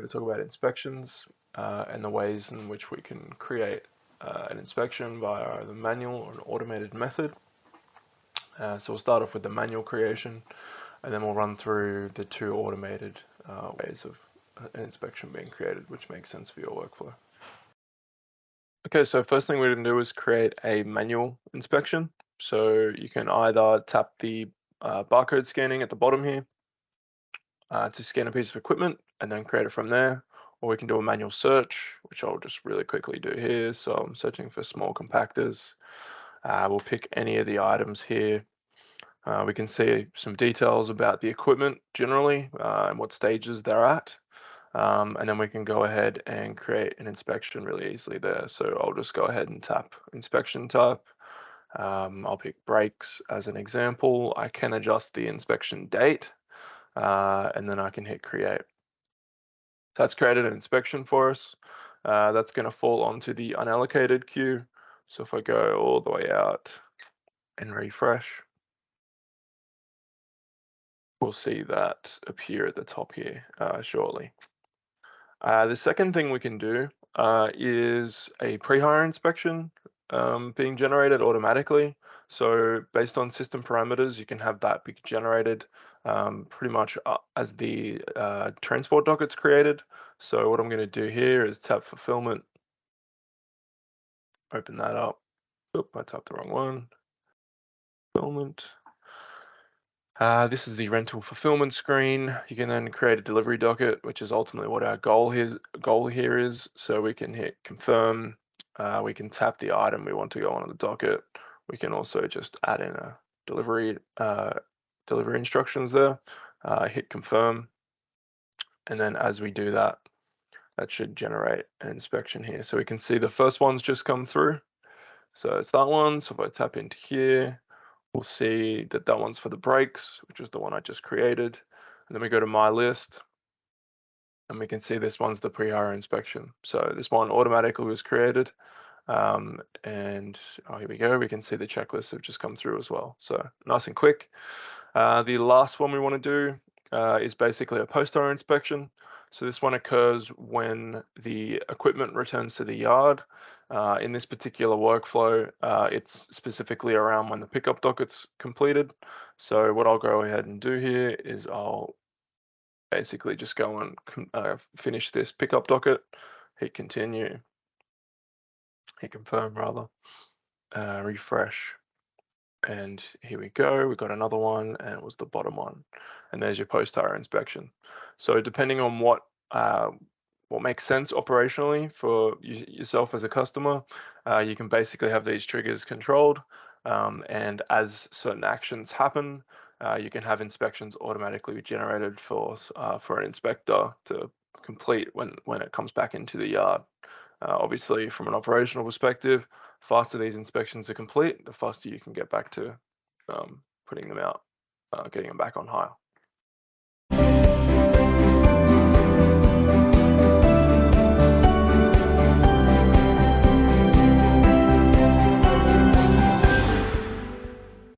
to talk about inspections and the ways in which we can create an inspection via the manual or an automated method. So we'll start off with the manual creation, and then we'll run through the two automated ways of an inspection being created, which makes sense for your workflow. Okay, so first thing we're going to do is create a manual inspection. So you can either tap the barcode scanning at the bottom here to scan a piece of equipment and then create it from there, or we can do a manual search, which I'll just really quickly do here. So I'm searching for small compactors. We'll pick any of the items here. We can see some details about the equipment generally and what stages they're at. And then we can go ahead and create an inspection really easily there. So I'll just go ahead and tap inspection type. I'll pick brakes as an example. I can adjust the inspection date and then I can hit create. So that's created an inspection for us. That's going to fall onto the unallocated queue. So if I go all the way out and refresh, we'll see that appear at the top here shortly. The second thing we can do is a pre-hire inspection being generated automatically. So based on system parameters, you can have that be generated pretty much as the transport docket's created. So what I'm going to do here is tap fulfillment, open that up. Oop, I tapped the wrong one. Fulfillment. This is the rental fulfillment screen. You can then create a delivery docket, which is ultimately what our goal here is. So we can hit confirm. We can tap the item we want to go on the docket. We can also just add in a delivery instructions there. Hit confirm, and then as we do that, that should generate an inspection here. So we can see the first one's just come through. So it's that one. So if I tap into here, we'll see that that one's for the brakes, which is the one I just created. And then we go to my list and we can see this one's the pre-hire inspection. So this one automatically was created. And here we go. We can see the checklists have just come through as well. So nice and quick. The last one we want to do is basically a post-hire inspection. So this one occurs when the equipment returns to the yard. In this particular workflow, it's specifically around when the pickup docket's completed. So what I'll go ahead and do here is I'll basically just go and finish this pickup docket, hit continue, hit confirm rather, refresh. And here we go, we've got another one, and it was the bottom one. And there's your post-hire inspection. So depending on what makes sense operationally for yourself as a customer, you can basically have these triggers controlled. And as certain actions happen, you can have inspections automatically generated for an inspector to complete when it comes back into the yard. Obviously, from an operational perspective, faster these inspections are complete, the faster you can get back to putting them out, getting them back on hire.